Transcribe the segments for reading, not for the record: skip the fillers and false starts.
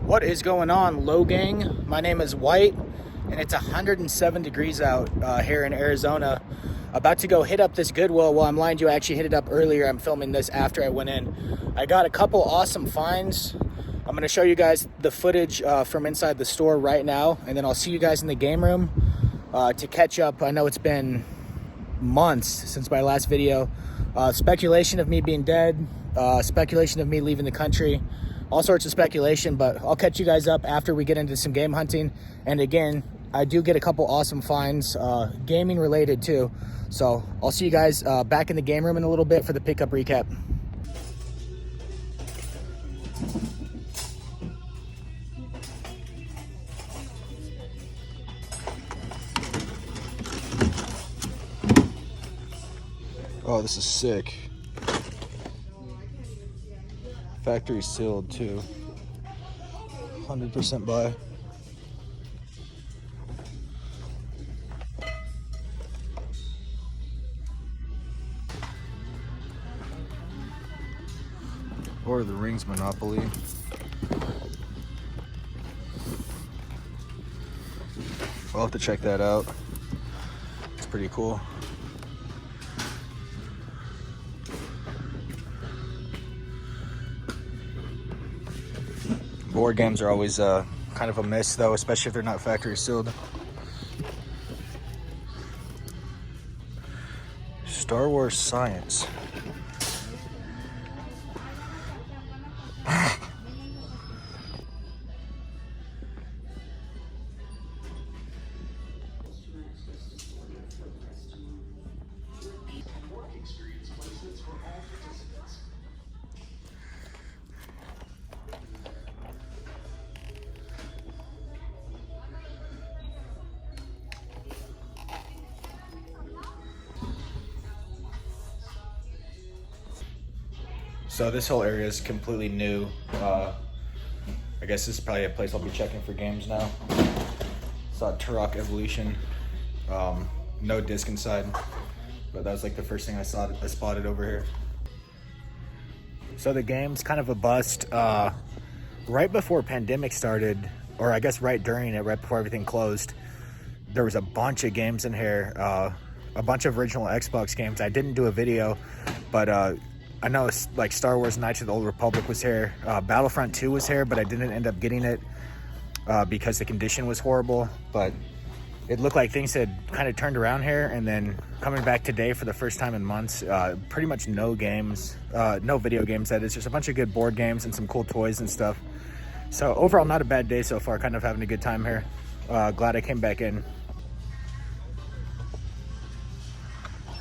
What is going on, Low Gang? My name is White, and it's 107 degrees out here in Arizona. About to go hit up this Goodwill. Well, I'm lying to you, I actually hit it up earlier. I'm filming this after I went in. I got a couple awesome finds. I'm going to show you guys the footage from inside the store right now, and then I'll see you guys in the game room to catch up. I know it's been months since my last video. Speculation of me being dead, speculation of me leaving the country, all sorts of speculation, but I'll catch you guys up after we get into some game hunting. And again, I do get a couple awesome finds, gaming related too. So I'll see you guys back in the game room in a little bit for the pickup recap. Oh, this is sick. Factory sealed too. 100% buy. Or the Rings Monopoly. I'll have to check that out. It's pretty cool. Board games are always kind of a miss though, especially if they're not factory sealed. Star Wars Science. So this whole area is completely new. I guess this is probably a place I'll be checking for games now. Saw Turok Evolution. No disc inside, but that was like the first thing I spotted over here. So the game's kind of a bust. Right before pandemic started, or I guess right during it, right before everything closed, there was a bunch of games in here. A bunch of original Xbox games. I didn't do a video, but I know it's like Star Wars Knights of the Old Republic was here. Battlefront 2 was here, but I didn't end up getting it because the condition was horrible. But it looked like things had kind of turned around here. And then coming back today for the first time in months, pretty much no games, no video games, that is. Just a bunch of good board games and some cool toys and stuff. So overall, not a bad day so far, kind of having a good time here. Glad I came back in.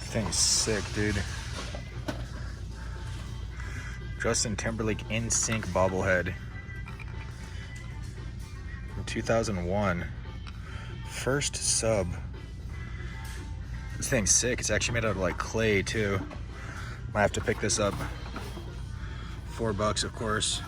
Thing's sick, dude. Justin Timberlake In Sync bobblehead from 2001. First sub. This thing's sick. It's actually made out of like clay too. Might have to pick this up. $4, of course.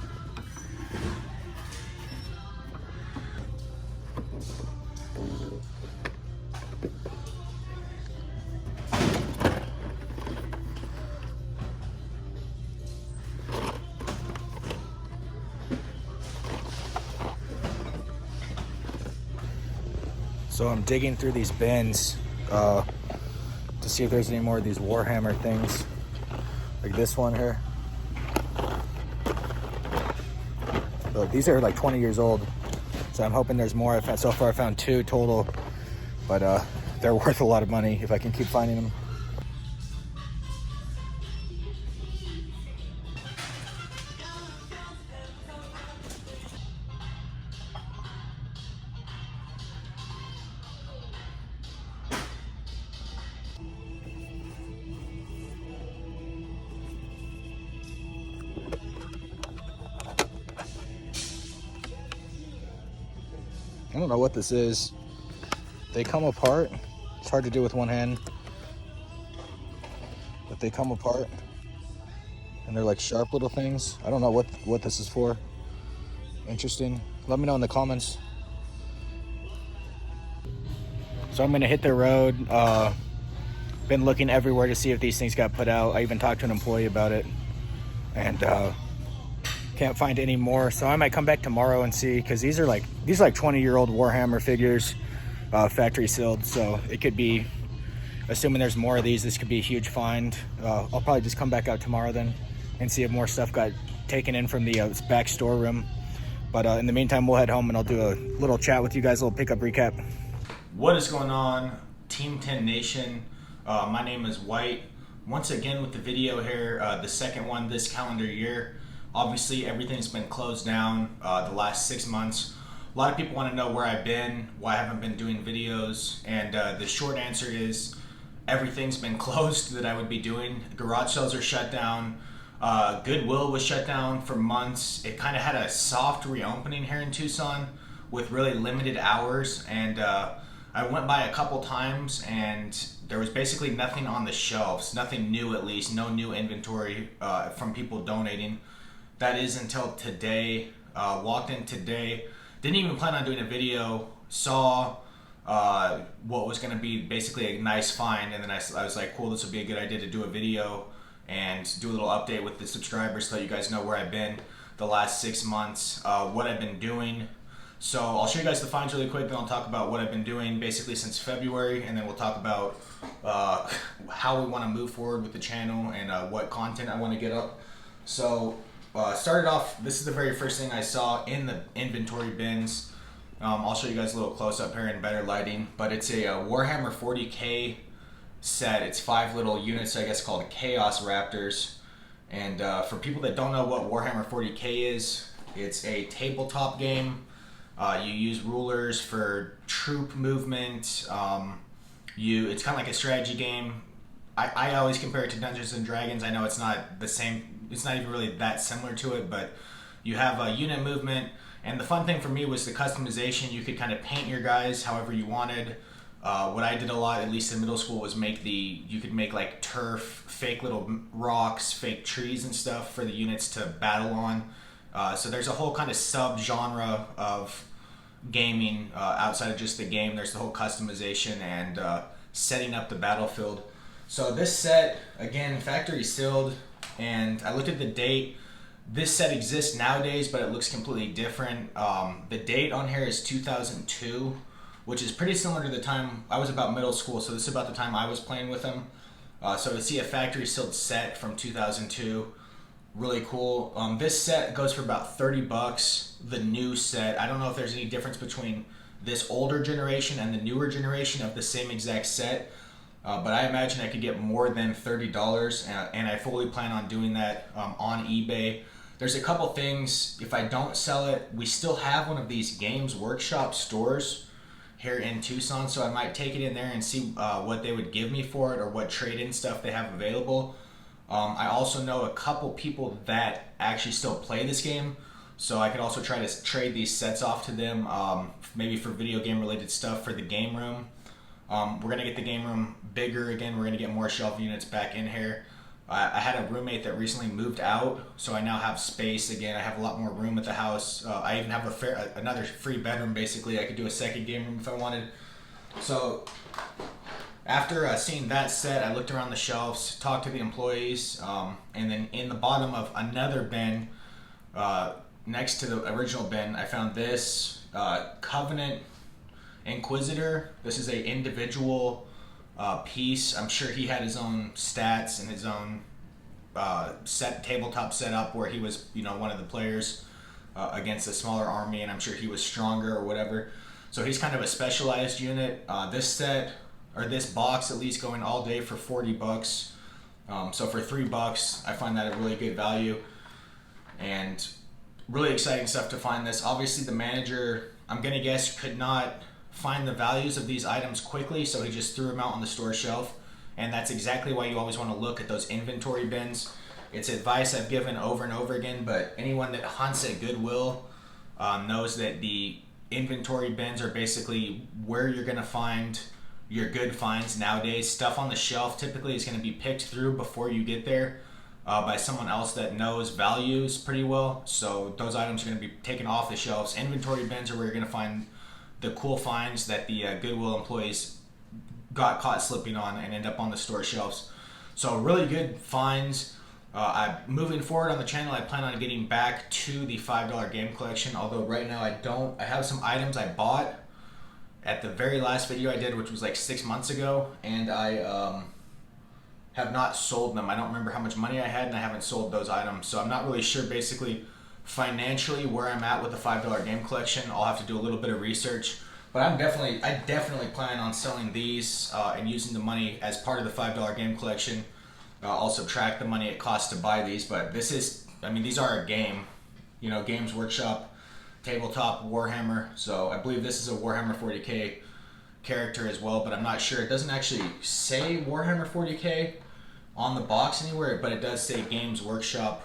So I'm digging through these bins to see if there's any more of these Warhammer things, like this one here. So these are like 20 years old, so I'm hoping there's more. So far I found 2 total, but they're worth a lot of money if I can keep finding them. I don't know what this is. They come apart. It's hard to do with one hand, but they come apart and they're like sharp little things. I don't know what this is for. Interesting. Let me know in the comments. So I'm gonna hit the road. Been looking everywhere to see if these things got put out. I even talked to an employee about it, and Can't find any more, so I might come back tomorrow and see, because these are like 20-year-old Warhammer figures, factory sealed. So it could be, assuming there's more of these, this could be a huge find. I'll probably just come back out tomorrow then and see if more stuff got taken in from the back storeroom. But in the meantime, we'll head home and I'll do a little chat with you guys, a little pickup recap. What is going on, Team 10 Nation? My name is White. Once again with the video here, the second one this calendar year. Obviously, everything's been closed down the last 6 months. A lot of people want to know where I've been, why I haven't been doing videos, and the short answer is everything's been closed that I would be doing. Garage sales are shut down. Goodwill was shut down for months. It kind of had a soft reopening here in Tucson with really limited hours, and I went by a couple times and there was basically nothing on the shelves, nothing new, at least no new inventory from people donating. That is until today. Walked in today, didn't even plan on doing a video, saw what was going to be basically a nice find, and then I was like, cool, this would be a good idea to do a video and do a little update with the subscribers so that you guys know where I've been the last 6 months, what I've been doing. So I'll show you guys the finds really quick, then I'll talk about what I've been doing basically since February, and then we'll talk about how we want to move forward with the channel and what content I want to get up. So started off, this is the very first thing I saw in the inventory bins. I'll show you guys a little close up here in better lighting, but it's a Warhammer 40K set. It's 5 little units, I guess, called Chaos Raptors. And for people that don't know what Warhammer 40K is, it's a tabletop game. You use rulers for troop movement. It's kind of like a strategy game. I always compare it to Dungeons and Dragons. I know it's not the same. It's not even really that similar to it, but you have a unit movement. And the fun thing for me was the customization. You could kind of paint your guys however you wanted. What I did a lot, at least in middle school, was you could make like turf, fake little rocks, fake trees and stuff for the units to battle on. So there's a whole kind of sub-genre of gaming outside of just the game. There's the whole customization and setting up the battlefield. So this set, again, factory sealed, and I looked at the date. This set exists nowadays, but it looks completely different. The date on here is 2002, which is pretty similar to the time I was about middle school, so this is about the time I was playing with them. So to see a factory sealed set from 2002, really cool. This set goes for about 30 bucks, the new set. I don't know if there's any difference between this older generation and the newer generation of the same exact set, but I imagine I could get more than $30, and I fully plan on doing that on eBay. There's a couple things, if I don't sell it, we still have one of these Games Workshop stores here in Tucson, so I might take it in there and see what they would give me for it or what trade-in stuff they have available. I also know a couple people that actually still play this game, so I could also try to trade these sets off to them, maybe for video game related stuff for the game room. We're going to get the game room bigger again. We're going to get more shelf units back in here. I had a roommate that recently moved out, so I now have space again. I have a lot more room at the house. I even have another free bedroom, basically. I could do a second game room if I wanted. So after seeing that set, I looked around the shelves, talked to the employees, and then in the bottom of another bin, next to the original bin, I found this Covenant Inquisitor. This is a individual piece. I'm sure he had his own stats and his own tabletop setup where he was, one of the players against a smaller army, and I'm sure he was stronger or whatever. So he's kind of a specialized unit. This set, or this box at least, going all day for 40 bucks. So for $3, I find that a really good value, and really exciting stuff to find this. Obviously the manager, I'm gonna guess, could not find the values of these items quickly, so he just threw them out on the store shelf, and that's exactly why you always want to look at those inventory bins. It's advice I've given over and over again, but anyone that hunts at Goodwill knows that the inventory bins are basically where you're going to find your good finds nowadays. Stuff on the shelf typically is going to be picked through before you get there by someone else that knows values pretty well, so those items are going to be taken off the shelves. Inventory bins are where you're going to find the cool finds that the Goodwill employees got caught slipping on and end up on the store shelves. So really good finds. Moving forward on the channel, I plan on getting back to the $5 game collection, although right now I don't. I have some items I bought at the very last video I did, which was like 6 months ago, and I have not sold them. I don't remember how much money I had, and I haven't sold those items, so I'm not really sure basically financially where I'm at with the $5 game collection. I'll have to do a little bit of research, but I definitely plan on selling these and using the money as part of the $5 game collection. I'll subtract the money it costs to buy these, but this is, I mean, these are a game, you know, Games Workshop, tabletop, Warhammer. So I believe this is a Warhammer 40K character as well, but I'm not sure. It doesn't actually say Warhammer 40K on the box anywhere, but it does say Games Workshop,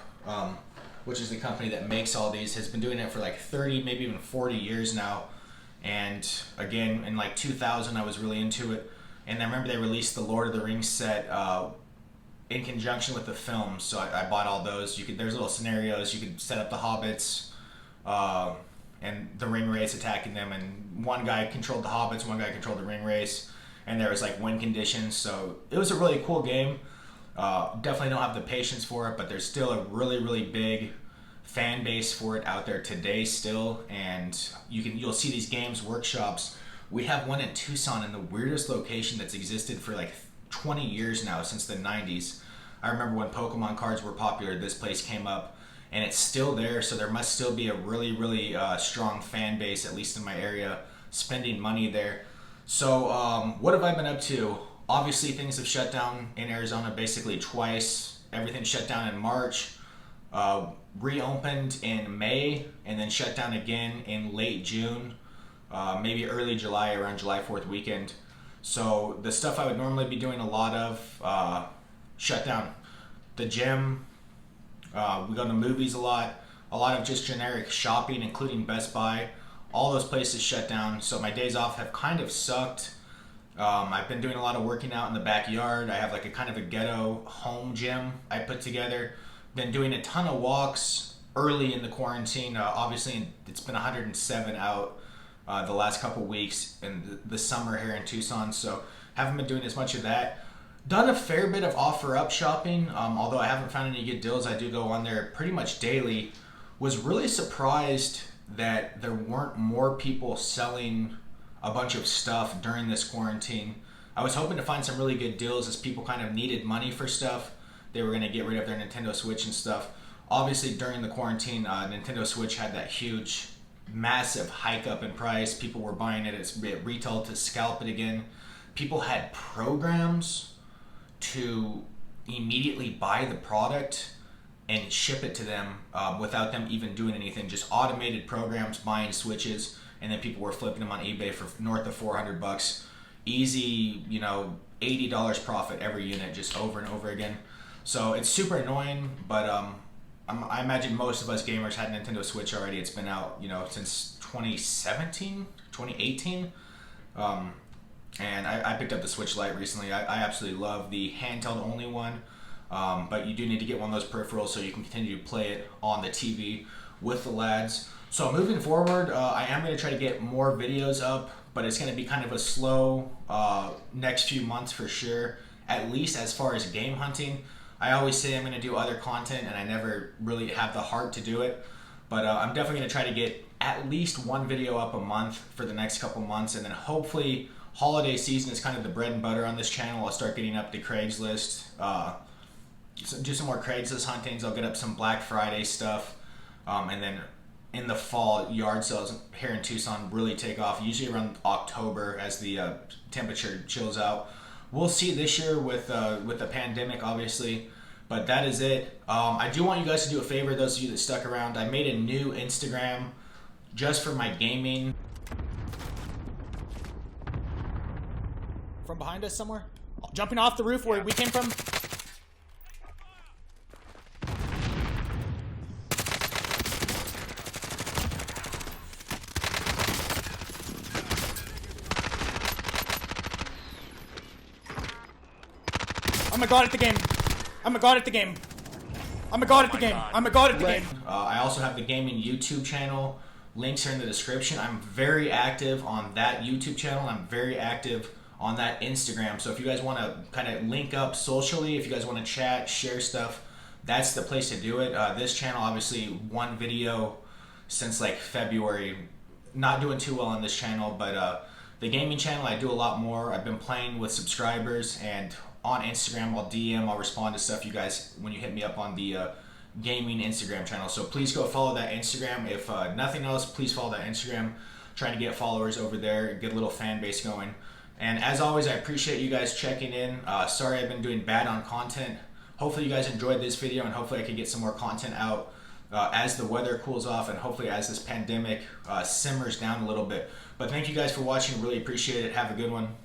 which is the company that makes all these, has been doing it for like 30, maybe even 40 years now. And again, in like 2000, I was really into it. And I remember they released the Lord of the Rings set, in conjunction with the film, so I bought all those. There's little scenarios. You could set up the hobbits, and the ring race attacking them, and one guy controlled the hobbits, one guy controlled the ring race, and there was like win conditions. So it was a really cool game. Definitely don't have the patience for it, but there's still a really big fan base for it out there today still, and you'll see these Games Workshops. We have one in Tucson in the weirdest location that's existed for like 20 years now, since the 90s. I remember when Pokemon cards were popular, this place came up, and it's still there, so there must still be a really strong fan base, at least in my area, spending money there. So what have I been up to? Obviously things have shut down in Arizona basically twice. Everything shut down in March, reopened in May, and then shut down again in late June, maybe early July, around July 4th weekend. So the stuff I would normally be doing a lot of, shut down. The gym, we go to the movies a lot of just generic shopping, including Best Buy. All those places shut down, so my days off have kind of sucked. I've been doing a lot of working out in the backyard. I have like a kind of a ghetto home gym I put together. Been doing a ton of walks early in the quarantine. Obviously it's been 107 out the last couple weeks in the summer here in Tucson, so haven't been doing as much of that. Done a fair bit of OfferUp shopping, although I haven't found any good deals. I do go on there pretty much daily. Was really surprised that there weren't more people selling a bunch of stuff during this quarantine. I was hoping to find some really good deals as people kind of needed money for stuff. They were going to get rid of their Nintendo Switch and stuff. Obviously during the quarantine, Nintendo Switch had that huge massive hike up in price. People were buying it at retail to scalp it again. People had programs to immediately buy the product and ship it to them without them even doing anything. Just automated programs buying Switches, and then people were flipping them on eBay for north of 400 bucks. Easy, you know, $80 profit every unit, just over and over again. So it's super annoying, but I imagine most of us gamers had Nintendo Switch already. It's been out, you know, since 2017, 2018. And I picked up the Switch Lite recently. I absolutely love the handheld only one. But you do need to get one of those peripherals so you can continue to play it on the TV with the lads. So moving forward, I am going to try to get more videos up, but it's going to be kind of a slow next few months for sure, at least as far as game hunting. I always say I'm going to do other content, and I never really have the heart to do it. But I'm definitely going to try to get at least one video up a month for the next couple months, and then hopefully holiday season is kind of the bread and butter on this channel. I'll start getting up to Craigslist, do some more Craigslist huntings. I'll get up some Black Friday stuff, and then in the fall, yard sales here in Tucson really take off, usually around October as the temperature chills out. We'll see this year with the pandemic, obviously, but that is it. I do want you guys to do a favor, those of you that stuck around. I made a new Instagram just for my gaming. From behind us somewhere? Jumping off the roof where we came from? I'm a god at the game. I'm a god at the game. I'm a god at the game. I'm a god at the game. I also have the gaming YouTube channel. Links are in the description. I'm very active on that YouTube channel. I'm very active on that Instagram. So if you guys want to kind of link up socially, if you guys want to chat, share stuff, that's the place to do it. This channel, obviously, one video since like February, not doing too well on this channel, but the gaming channel, I do a lot more. I've been playing with subscribers, and on Instagram, I'll respond to stuff you guys when you hit me up on the gaming Instagram channel. So please go follow that Instagram. If nothing else, please follow that Instagram. Trying to get followers over there, get a little fan base going. And as always, I appreciate you guys checking in. Sorry I've been doing bad on content. Hopefully you guys enjoyed this video, and hopefully I can get some more content out as the weather cools off, and hopefully as this pandemic simmers down a little bit. But thank you guys for watching. Really appreciate it. Have a good one.